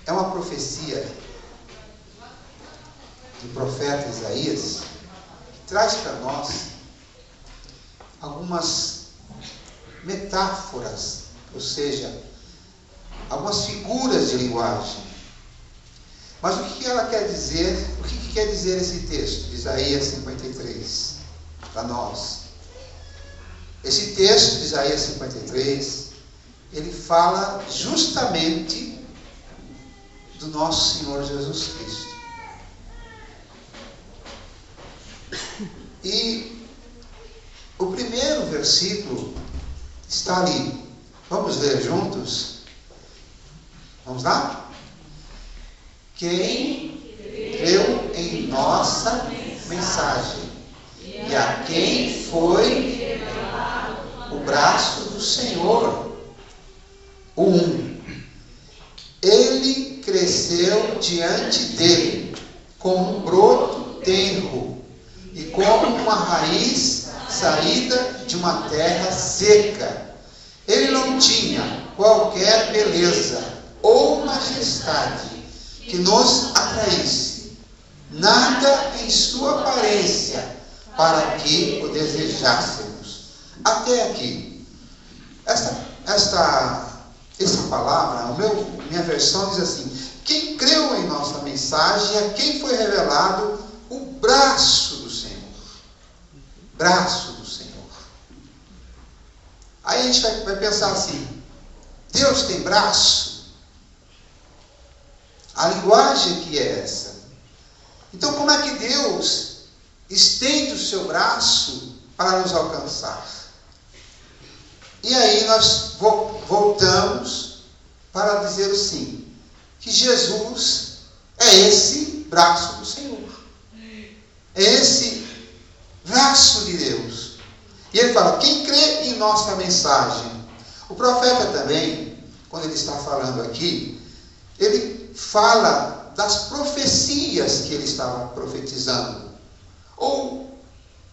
é uma profecia do profeta Isaías, que traz para nós algumas metáforas, ou seja, algumas figuras de linguagem. Mas o que ela quer dizer? O que quer dizer esse texto de Isaías 53 para nós? Esse texto de Isaías 53, ele fala justamente do nosso Senhor Jesus Cristo. E o primeiro versículo está ali. Vamos ler juntos? Vamos lá? Quem creu em nossa mensagem e a quem foi o braço do Senhor. Ele cresceu diante dele como um broto tenro e como uma raiz saída de uma terra seca. Ele não tinha qualquer beleza ou majestade que nos atraísse, nada em sua aparência para que o desejássemos. Até aqui. Essa palavra, minha versão diz assim: quem creu em nossa mensagem, a quem foi revelado o braço do Senhor. Braço do Senhor. Aí a gente vai pensar assim: Deus tem braço? A linguagem que é essa? Então, como é que Deus estende o seu braço para nos alcançar? E aí nós voltamos para dizer assim, que Jesus é esse braço do Senhor. É esse braço de Deus. E ele fala, quem crê em nossa mensagem? O profeta também, quando ele está falando aqui, ele fala das profecias que ele estava profetizando. Ou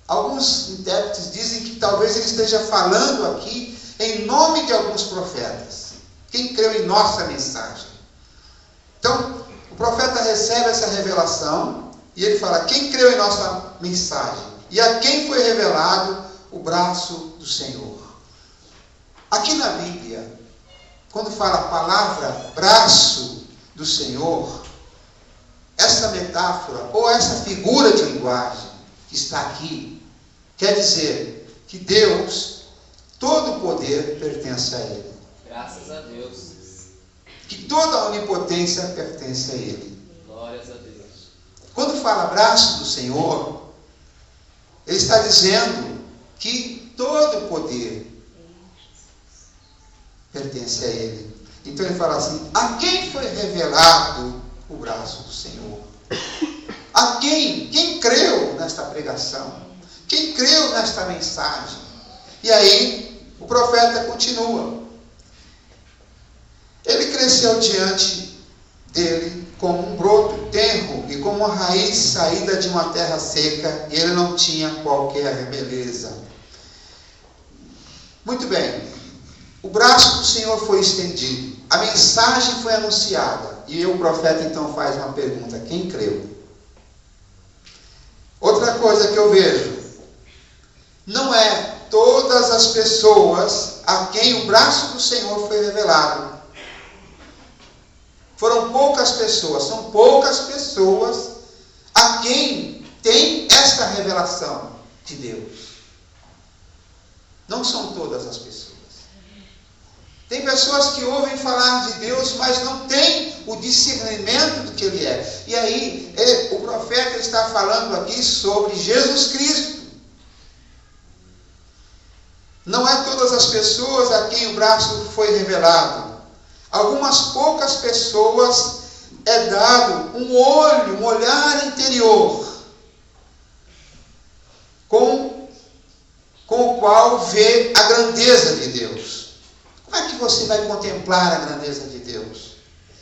alguns intérpretes dizem que talvez ele esteja falando aqui em nome de alguns profetas. Quem creu em nossa mensagem? Então, o profeta recebe essa revelação e ele fala, quem creu em nossa mensagem? E a quem foi revelado o braço do Senhor? Aqui na Bíblia, quando fala a palavra braço do Senhor, essa metáfora ou essa figura de linguagem que está aqui, quer dizer que Deus, todo o poder pertence a Ele. Graças a Deus. Que toda a onipotência pertence a Ele. Glórias a Deus. Quando fala braço do Senhor, Ele está dizendo que todo o poder pertence a Ele. Então ele fala assim, a quem foi revelado o braço do Senhor? A quem? Quem creu nesta pregação? Quem creu nesta mensagem? E aí o profeta continua. Ele cresceu diante dele como um broto tenro e como uma raiz saída de uma terra seca, e ele não tinha qualquer beleza. Muito bem. O braço do Senhor foi estendido. A mensagem foi anunciada. E o profeta então faz uma pergunta. Quem creu? Outra coisa que eu vejo. Não é todas as pessoas a quem o braço do Senhor foi revelado. Foram poucas pessoas. São poucas pessoas a quem tem esta revelação de Deus. Não são todas as pessoas. Tem pessoas que ouvem falar de Deus, mas não têm o discernimento do que Ele é. E aí, o profeta está falando aqui sobre Jesus Cristo. Não é todas as pessoas a quem o braço foi revelado. Algumas poucas pessoas é dado um olhar interior, com o qual vê a grandeza de Deus. Como é que você vai contemplar a grandeza de Deus?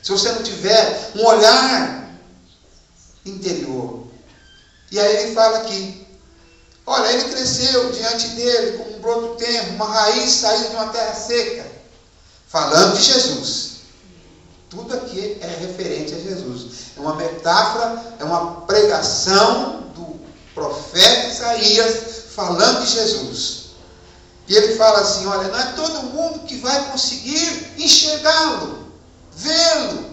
Se você não tiver um olhar interior. E aí ele fala aqui, olha, ele cresceu diante dele como um broto tenro, uma raiz saída de uma terra seca. Falando de Jesus. Tudo aqui é referente a Jesus. É uma metáfora, é uma pregação do profeta Isaías falando de Jesus. E ele fala assim, olha, não é todo mundo que vai conseguir enxergá-lo, vê-lo.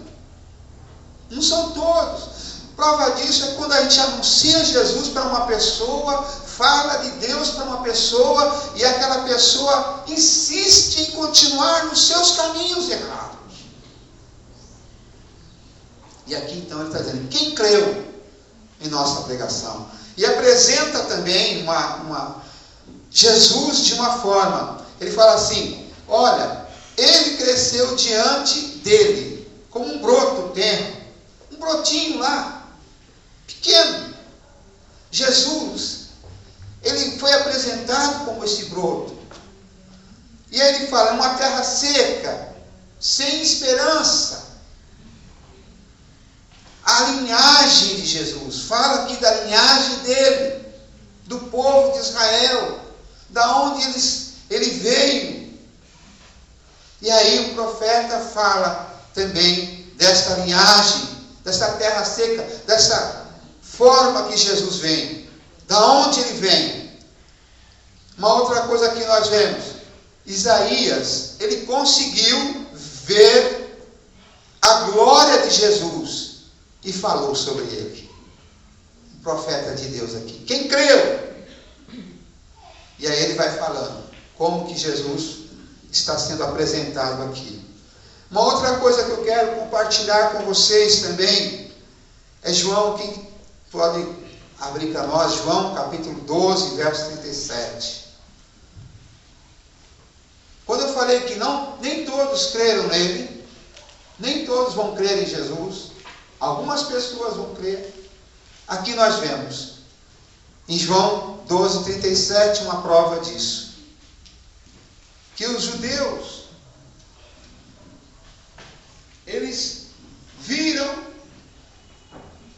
Não são todos. Prova disso é quando a gente anuncia Jesus para uma pessoa, fala de Deus para uma pessoa, e aquela pessoa insiste em continuar nos seus caminhos errados. E aqui então ele está dizendo, quem creu em nossa pregação? E apresenta também Jesus de uma forma, ele fala assim, olha, ele cresceu diante dele, como um broto tenro, um brotinho lá, pequeno. Jesus, ele foi apresentado como esse broto. E aí ele fala, uma terra seca, sem esperança. A linhagem de Jesus, fala aqui da linhagem dele, do povo de Israel, da onde ele veio. E aí o profeta fala também desta linhagem, dessa terra seca, dessa forma que Jesus vem, da onde ele vem. Uma outra coisa que nós vemos, Isaías, ele conseguiu ver a glória de Jesus e falou sobre ele. Um profeta de Deus aqui. Quem creu? E aí ele vai falando como que Jesus está sendo apresentado aqui. Uma outra coisa que eu quero compartilhar com vocês também é João, quem pode abrir para nós, João capítulo 12, verso 37. Quando eu falei que nem todos creram nele, nem todos vão crer em Jesus, algumas pessoas vão crer. Aqui nós vemos, em João 12, 37, uma prova disso. Que os judeus, eles viram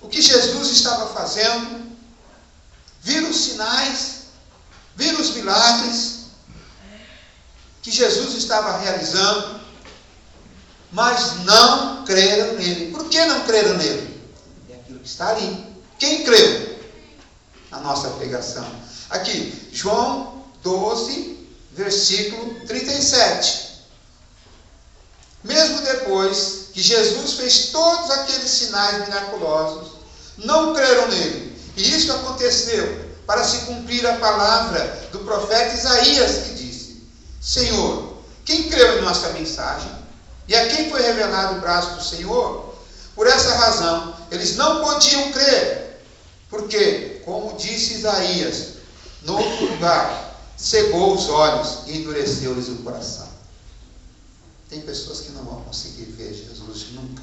o que Jesus estava fazendo, viram os sinais, viram os milagres que Jesus estava realizando, mas não creram nele. Por que não creram nele? É aquilo que está ali. Quem creu na nossa pregação? Aqui, João 12, versículo 37. Mesmo depois que Jesus fez todos aqueles sinais miraculosos, não creram nele. E isso aconteceu para se cumprir a palavra do profeta Isaías, que disse: Senhor, quem creu em nossa mensagem? E a quem foi revelado o braço do Senhor? Por essa razão, eles não podiam crer, porque, como disse Isaías, no outro lugar, cegou os olhos e endureceu-lhes o coração. Tem pessoas que não vão conseguir ver Jesus nunca,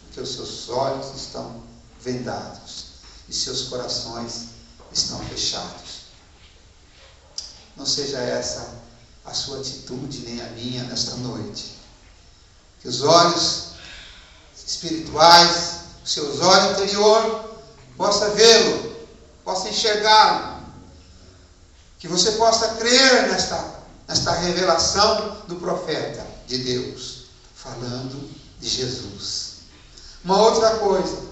porque os seus olhos estão vendados e seus corações estão fechados. Não seja essa a sua atitude, nem a minha, nesta noite. Que os olhos espirituais, o seu olho interior, possa vê-lo, possa enxergá-lo. Que você possa crer nesta revelação do profeta de Deus, falando de Jesus. Uma outra coisa,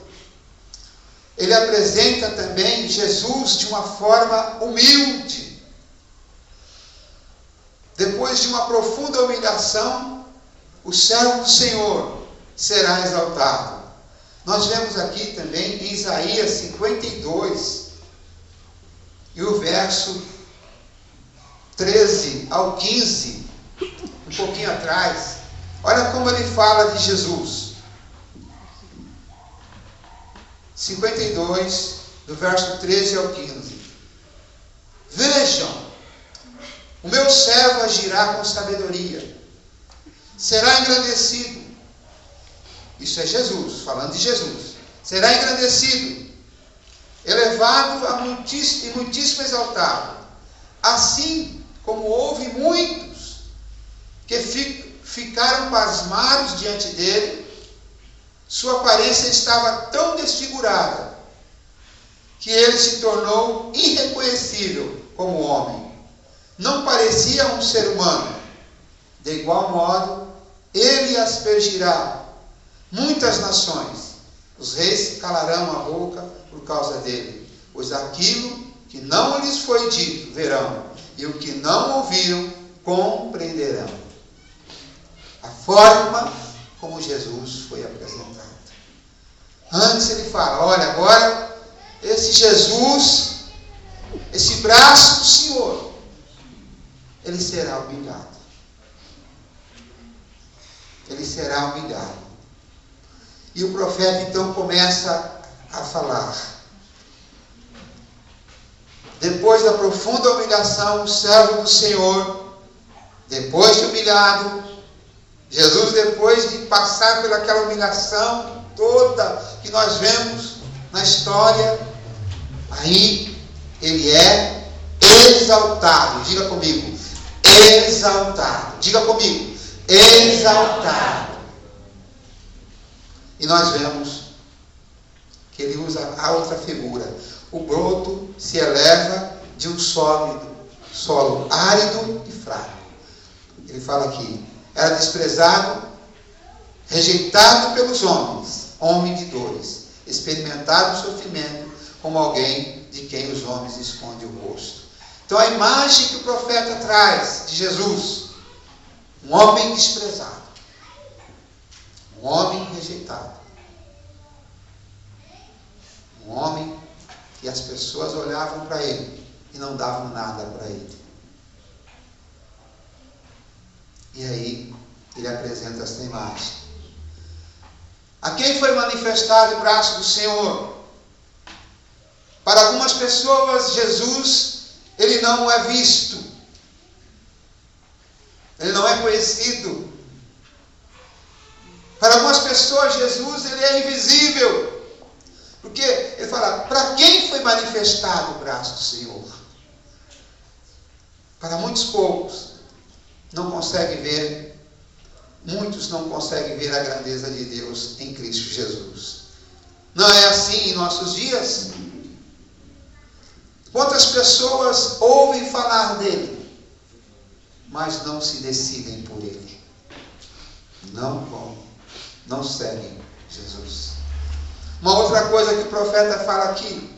ele apresenta também Jesus de uma forma humilde. Depois de uma profunda humilhação, o servo do Senhor será exaltado. Nós vemos aqui também em Isaías 52, e o verso 13 ao 15, um pouquinho atrás. Olha como ele fala de Jesus. 52, do verso 13 ao 15. Vejam, o meu servo agirá com sabedoria, será engrandecido. Isso é Jesus, falando de Jesus. Será engrandecido, elevado a muitíssimo e muitíssimo exaltado. Assim como houve muitos que ficaram pasmados diante dele, sua aparência estava tão desfigurada que ele se tornou irreconhecível como homem. Não parecia um ser humano. De igual modo, ele aspergirá muitas nações. Os reis calarão a boca por causa dele, pois aquilo que não lhes foi dito verão, e o que não ouviram compreenderão. A forma como Jesus foi apresentado. Antes ele fala, olha, agora esse Jesus, esse braço do Senhor, ele será humilhado. Ele será humilhado. E o profeta então começa a falar. Depois da profunda humilhação, o servo do Senhor, depois de humilhado, Jesus, depois de passar por aquela humilhação toda que nós vemos na história, aí ele é exaltado. Diga comigo, exaltado. Diga comigo, exaltado. E nós vemos que ele usa a outra figura. O broto se eleva de um solo árido e fraco. Ele fala aqui, era desprezado, rejeitado pelos homens, homem de dores, experimentado o sofrimento como alguém de quem os homens escondem o rosto. Então a imagem que o profeta traz de Jesus, um homem desprezado, um homem rejeitado, um homem que as pessoas olhavam para ele e não davam nada para ele. E aí ele apresenta essa imagem. A quem foi manifestado o braço do Senhor? Para algumas pessoas, Jesus, ele não é visto. Ele não é conhecido. Para algumas pessoas, Jesus, ele é invisível. Porque ele fala, para quem foi manifestado o braço do Senhor? Para muitos poucos, não conseguem ver, muitos não conseguem ver a grandeza de Deus em Cristo Jesus. Não é assim em nossos dias? Quantas pessoas ouvem falar dele, mas não se decidem por ele? Não seguem Jesus. Uma outra coisa que o profeta fala aqui,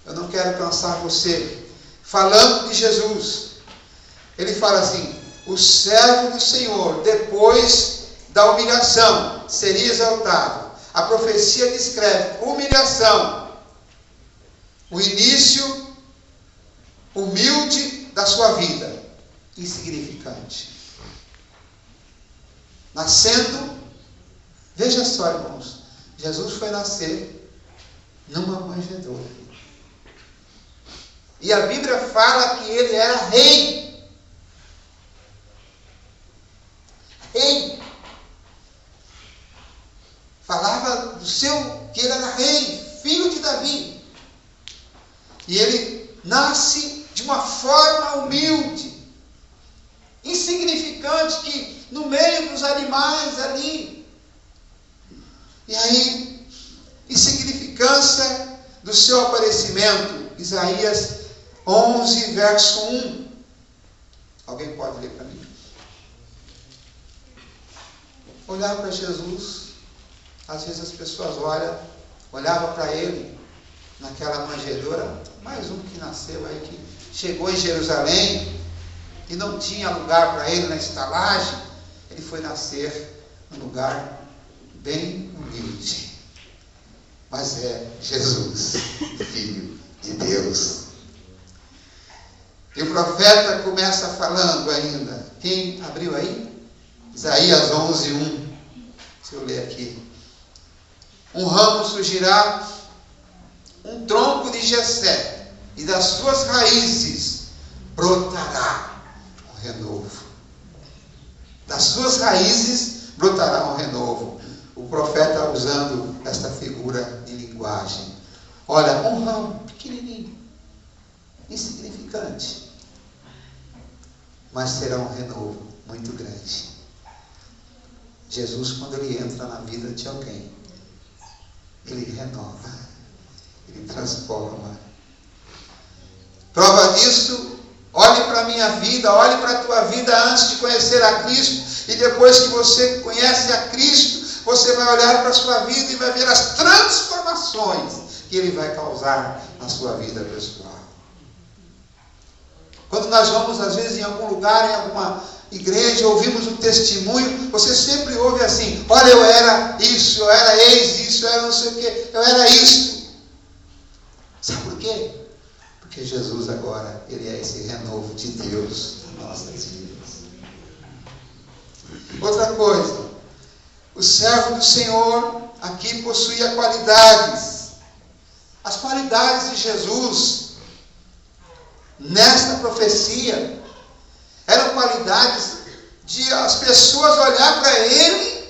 eu não quero cansar você, falando de Jesus, ele fala assim, o servo do Senhor, depois da humilhação, seria exaltado. A profecia descreve humilhação, o início humilde da sua vida, insignificante. Nascendo, veja só, irmãos, Jesus foi nascer numa manjedoura. E a Bíblia fala que ele era rei. Rei. Falava que ele era rei, filho de Davi. E ele nasce de uma forma humilde, insignificante, que no meio dos animais ali. E aí, insignificância do seu aparecimento. Isaías 11, verso 1. Alguém pode ler para mim? Olhar para Jesus, às vezes as pessoas olhavam para ele naquela manjedoura, mais um que nasceu aí, que chegou em Jerusalém e não tinha lugar para ele na estalagem, ele foi nascer num lugar bem humilde. Mas é Jesus, Filho de Deus. E o profeta começa falando ainda. Quem abriu aí? Isaías 11, 1. Se eu ler aqui. Um ramo surgirá, um tronco de Jessé, e das suas raízes brotará um renovo. Das suas raízes brotará um renovo. O profeta usando esta figura de linguagem. Olha, um ramo pequenininho, insignificante, mas será um renovo muito grande. Jesus, quando ele entra na vida de alguém, ele renova, ele transforma. Prova disso, olhe para a minha vida, olhe para a tua vida antes de conhecer a Cristo, e depois que você conhece a Cristo, você vai olhar para a sua vida e vai ver as transformações que Ele vai causar na sua vida pessoal. Quando nós vamos, às vezes, em algum lugar, em alguma igreja, ouvimos um testemunho, você sempre ouve assim: olha, eu era isso, eu era isso, eu era não sei o que, eu era isso. Sabe por quê? Porque Jesus agora, Ele é esse renovo de Deus nas nossas vidas. Outra coisa, o servo do Senhor aqui possuía qualidades. As qualidades de Jesus, nesta profecia, eram qualidades de as pessoas olhar para Ele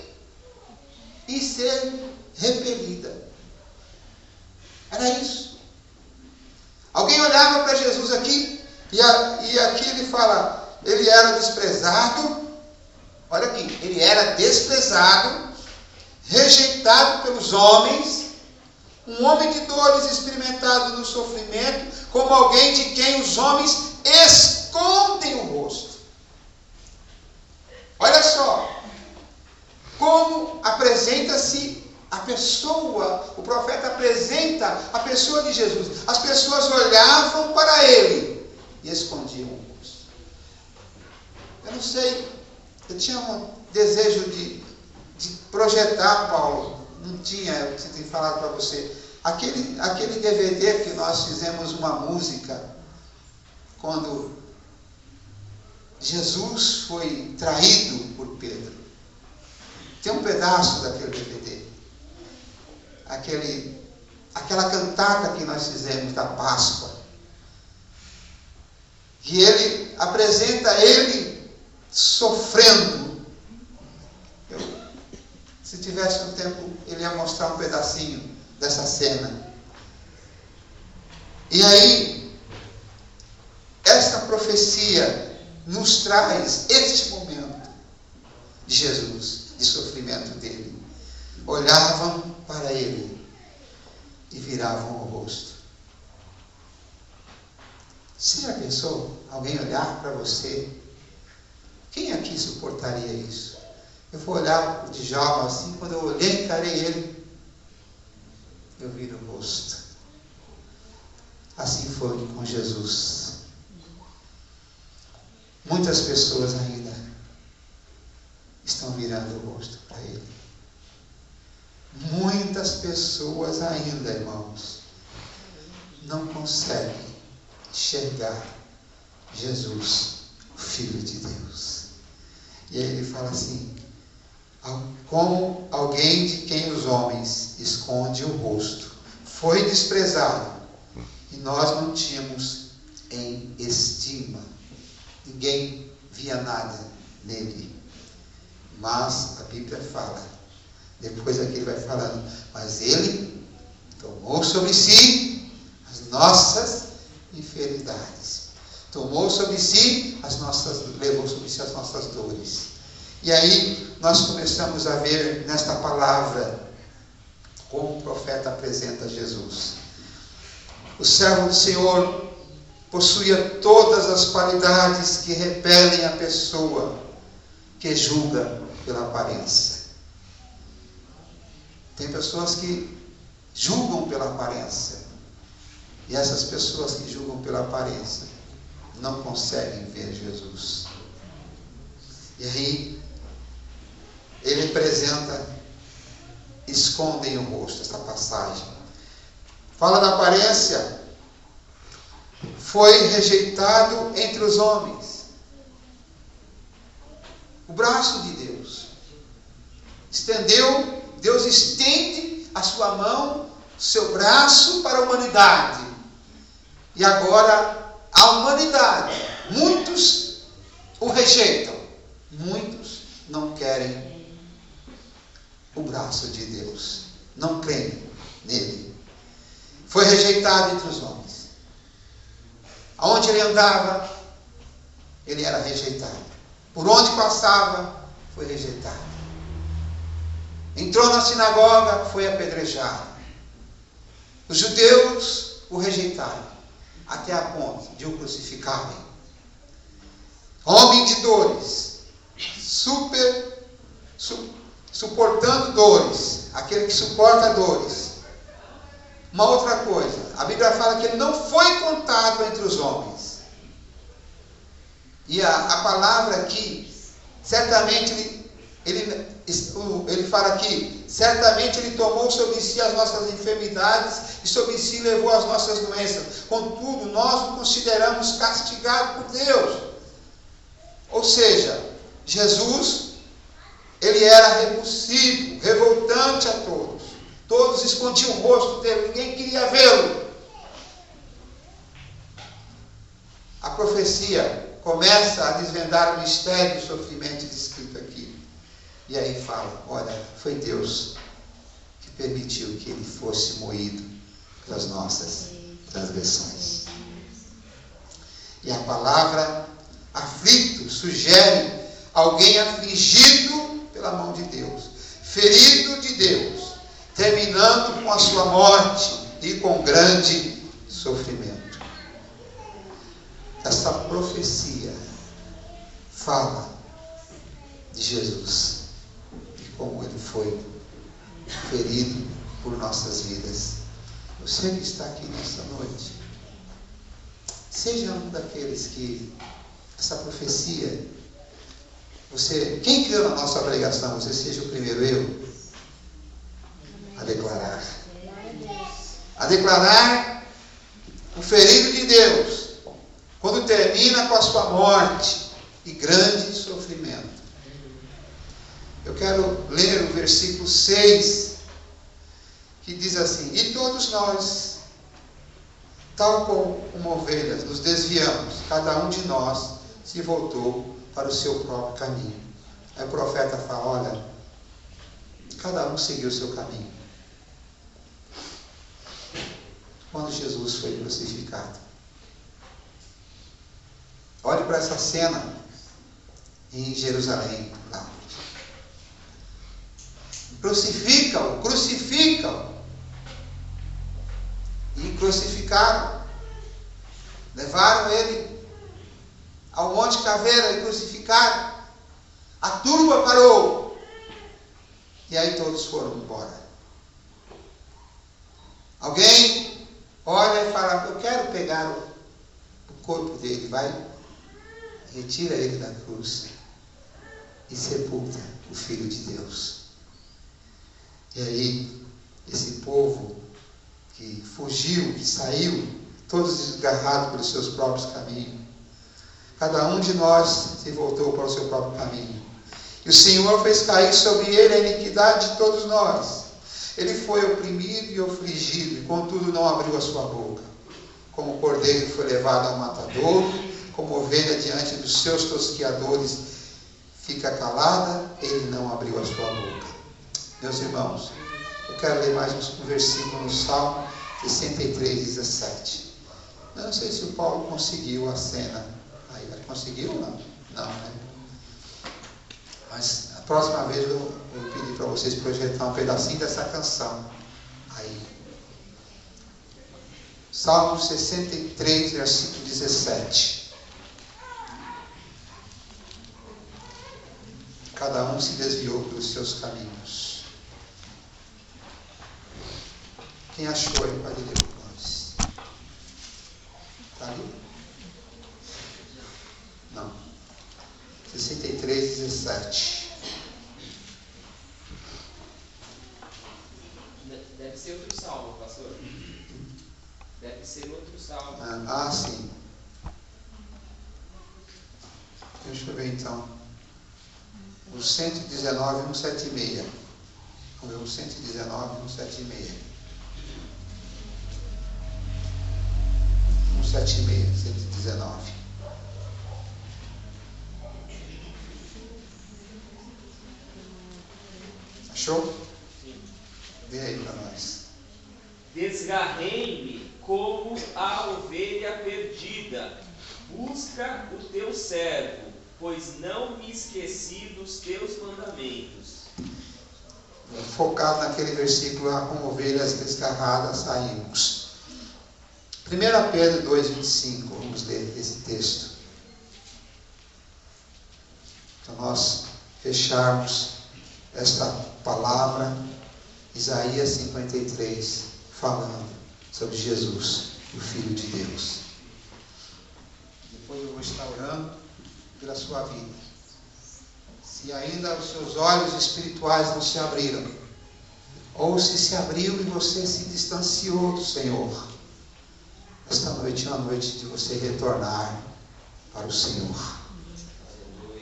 e ser repelida. Era isso. Alguém olhava para Jesus aqui, e aqui ele fala, ele era desprezado. Olha aqui, ele era desprezado, rejeitado pelos homens, um homem de dores, experimentado no sofrimento, como alguém de quem os homens escondem o rosto. Olha só, como apresenta-se a pessoa, o profeta apresenta a pessoa de Jesus. As pessoas olhavam para ele e escondiam o rosto. Eu não sei, eu tinha um desejo de projetar, Paulo, não tinha, eu tenho falado para você, aquele DVD que nós fizemos uma música, quando Jesus foi traído por Pedro. Tem um pedaço daquele DVD. Aquela cantata que nós fizemos da Páscoa. Que ele apresenta ele sofrendo. Se tivesse um tempo, ele ia mostrar um pedacinho dessa cena. E aí, esta profecia nos traz este momento de Jesus, de sofrimento dele. Olhavam para ele e viravam o rosto. Você já pensou alguém olhar para você? Quem aqui suportaria isso? Eu vou olhar para o Djalma assim, quando eu olhei e encarei ele, eu viro o rosto. Assim foi com Jesus. Muitas pessoas ainda estão virando o rosto para Ele. Muitas pessoas ainda, irmãos, não conseguem enxergar Jesus, o Filho de Deus. E aí ele fala assim: como alguém de quem os homens esconde o rosto, foi desprezado, e nós não tínhamos em estima. Ninguém via nada nele. Mas a Bíblia fala, depois aqui ele vai falando, mas ele tomou sobre si as nossas enfermidades. Tomou sobre si levou sobre si as nossas dores. E aí nós começamos a ver nesta palavra como o profeta apresenta Jesus. O servo do Senhor possuía todas as qualidades que repelem a pessoa que julga pela aparência. Tem pessoas que julgam pela aparência. E essas pessoas que julgam pela aparência não conseguem ver Jesus. E aí ele apresenta, escondem o rosto, essa passagem. Fala da aparência. Foi rejeitado entre os homens. O braço de Deus estendeu, Deus estende a sua mão, seu braço para a humanidade. E agora a humanidade, muitos o rejeitam, muitos não querem o braço de Deus, não creem nele. Foi rejeitado entre os homens. Aonde ele andava, ele era rejeitado. Por onde passava, foi rejeitado. Entrou na sinagoga, foi apedrejado. Os judeus o rejeitaram, até a ponto de o crucificarem. Homem de dores, suportando dores, aquele que suporta dores. Uma outra coisa, a Bíblia fala que ele não foi contado entre os homens. E a palavra aqui, certamente ele fala aqui, certamente ele tomou sobre si as nossas enfermidades e sobre si levou as nossas doenças. Contudo, nós o consideramos castigado por Deus. Ou seja, Jesus, ele era repulsivo, revoltante a todos. Todos escondiam o rosto dele, ninguém queria vê-lo. A profecia começa a desvendar o mistério do sofrimento descrito aqui. E aí fala, olha, foi Deus que permitiu que ele fosse moído pelas nossas transgressões. E a palavra aflito sugere alguém afligido pela mão de Deus, ferido de Deus, terminando com a sua morte e com grande sofrimento. Essa profecia fala de Jesus e como ele foi ferido por nossas vidas. Você que está aqui nessa noite, seja um daqueles que essa profecia, quem criou na nossa pregação, você seja o primeiro eu a declarar. A declarar o ferido de Deus, quando termina com a sua morte e grande sofrimento. Eu quero ler o versículo 6, que diz assim: e todos nós, tal como ovelhas, nos desviamos, cada um de nós se voltou para o seu próprio caminho. Aí o profeta fala, olha, cada um seguiu o seu caminho. Quando Jesus foi crucificado, olhe para essa cena em Jerusalém, lá. Crucificam. E crucificaram. Levaram ele ao Monte Caveira e crucificaram. A turba parou. E aí todos foram embora. Alguém olha e fala, eu quero pegar o corpo dele, vai, retira ele da cruz e sepulta o Filho de Deus. E aí, esse povo que fugiu, que saiu, todos desgarrados pelos seus próprios caminhos, cada um de nós se voltou para o seu próprio caminho. E o Senhor fez cair sobre ele a iniquidade de todos nós. Ele foi oprimido e afligido, e contudo não abriu a sua boca. Como o cordeiro foi levado ao matadouro, como ovelha diante dos seus tosqueadores fica calada, ele não abriu a sua boca. Meus irmãos, eu quero ler mais um versículo no Salmo 63, 17. Eu não sei se o Paulo conseguiu a cena. Aí, conseguiu ou não? Não, né? Mas a próxima vez eu vou pedir para vocês projetar um pedacinho dessa canção. Aí. Salmo 63, versículo 17. Cada um se desviou pelos seus caminhos. Quem achou aí, pode ler depois. Está ali? Não. 63, 17. Deve ser outro salmo, pastor. Deve ser outro salmo. Ah, sim. Deixa eu ver então. O 119, 176. Vamos ver o 119, 176. 176, 119. Achou? Sim. Vê aí para nós. Desgarrei-me como a ovelha perdida. Busca o teu servo, pois não me esqueci dos teus mandamentos. Focado naquele versículo lá, como ovelhas desgarradas saímos. 1 Pedro 2,25, vamos ler esse texto. Para nós fecharmos esta palavra, Isaías 53, falando sobre Jesus, o Filho de Deus. Depois eu vou estar orando pela sua vida. Se ainda os seus olhos espirituais não se abriram, ou se abriu e você se distanciou do Senhor, esta noite é uma noite de você retornar para o Senhor.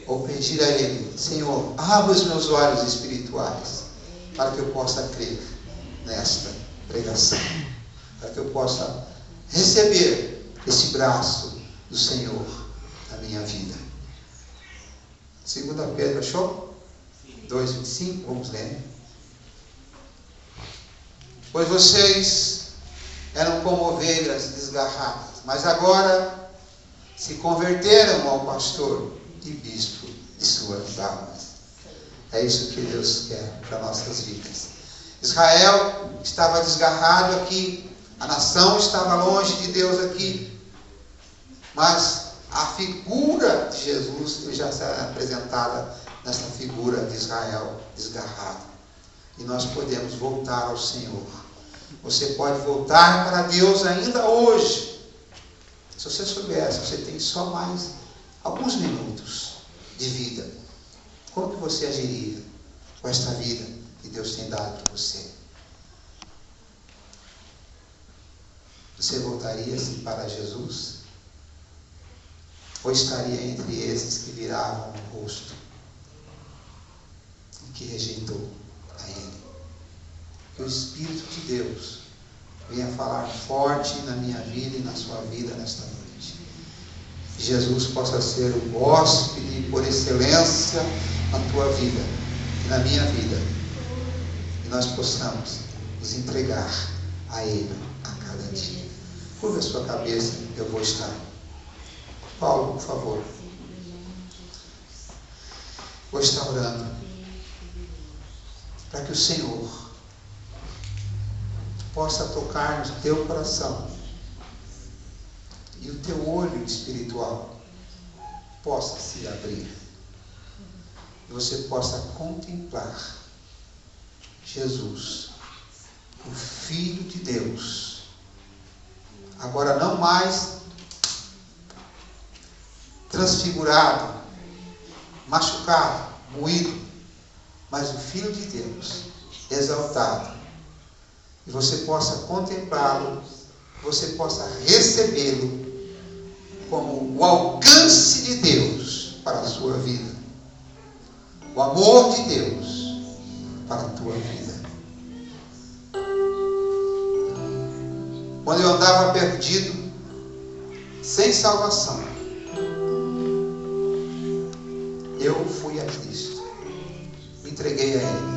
Ou pedir a Ele: Senhor, abra os meus olhos espirituais, para que eu possa crer nesta pregação, para que eu possa receber esse braço do Senhor na minha vida. 2 Pedro, achou? 2,25, vamos ler. Pois vocês eram como ovelhas desgarradas, mas agora se converteram ao pastor e bispo de suas almas. É isso que Deus quer para nossas vidas. Israel estava desgarrado aqui, a nação estava longe de Deus aqui, mas a figura de Jesus já será apresentada nessa figura de Israel desgarrado. E nós podemos voltar ao Senhor. Você pode voltar para Deus ainda hoje. Se você soubesse, você tem só mais alguns minutos de vida. Como que você agiria com esta vida que Deus tem dado para você? Você voltaria-se para Jesus? Ou estaria entre esses que viravam o rosto e que rejeitou a Ele? Que o Espírito de Deus venha falar forte na minha vida e na sua vida nesta noite. Que Jesus possa ser o hóspede por excelência na tua vida e na minha vida. E nós possamos nos entregar a Ele a cada dia. Curva a sua cabeça, eu vou estar. Paulo, por favor. Vou estar orando para que o Senhor possa tocar no teu coração e o teu olho espiritual possa se abrir e você possa contemplar Jesus, o Filho de Deus, agora não mais transfigurado, machucado, moído, mas o Filho de Deus exaltado. E você possa contemplá-lo, você possa recebê-lo como o alcance de Deus para a sua vida, o amor de Deus para a tua vida. Quando eu andava perdido, sem salvação, eu fui a Cristo, me entreguei a Ele.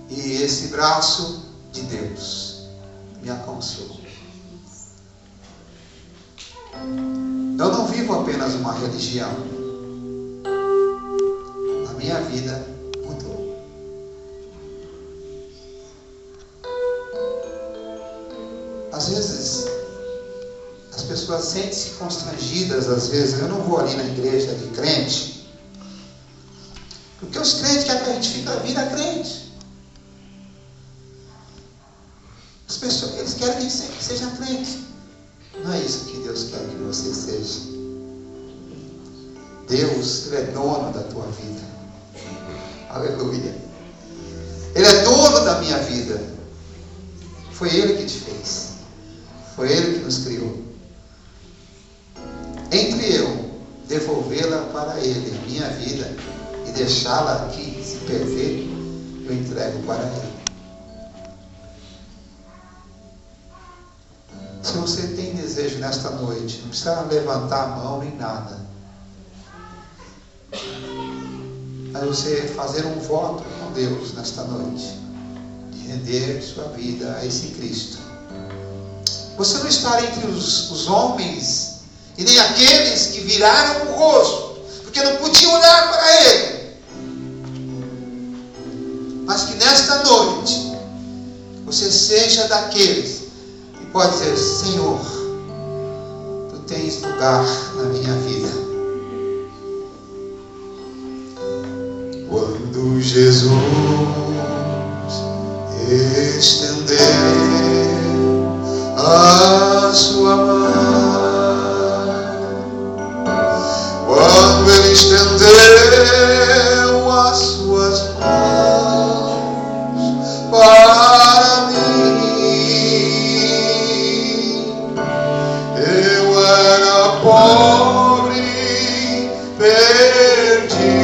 E esse braço de Deus me aconselhou. Eu não vivo apenas uma religião. A minha vida mudou. Às vezes, as pessoas sentem-se constrangidas, às vezes. Eu não vou ali na igreja de crente, porque os crentes querem que a gente vira crente. As pessoas, eles querem que a gente seja crente. Não é isso que Deus quer que você seja. Deus, Ele é dono da tua vida. Aleluia. Ele é dono da minha vida. Foi Ele que te fez. Foi Ele que nos criou. Entre eu devolvê-la para Ele, a minha vida, e deixá-la aqui se perder, eu entrego para Ele. Se você tem desejo nesta noite, não precisa levantar a mão nem nada, mas você fazer um voto com Deus nesta noite, de render sua vida a esse Cristo. Você não está entre os homens e nem aqueles que viraram o rosto, porque não podiam olhar para Ele, mas que nesta noite você seja daqueles que pode dizer: Senhor, Tu tens lugar na minha vida. Jesus estendeu a sua mão, quando Ele estendeu as suas mãos para mim, eu era pobre, perdido,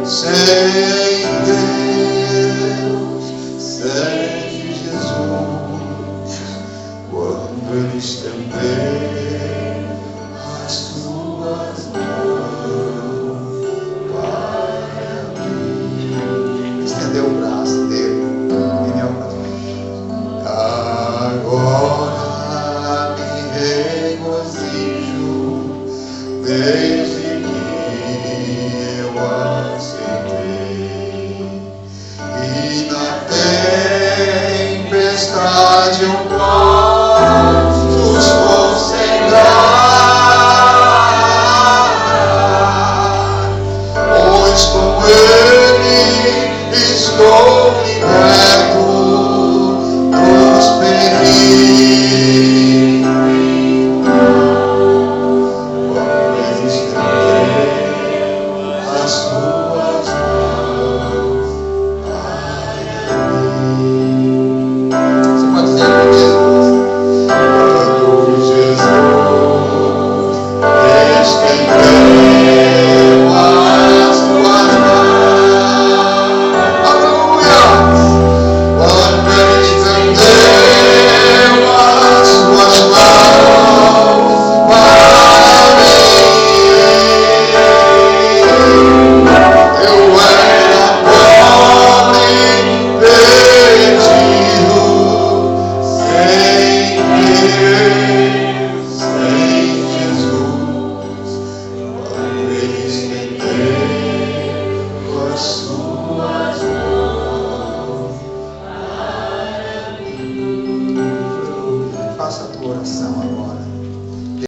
sem Deus, sem Jesus, quando Ele estendeu as suas mãos para mim, estendeu o braço.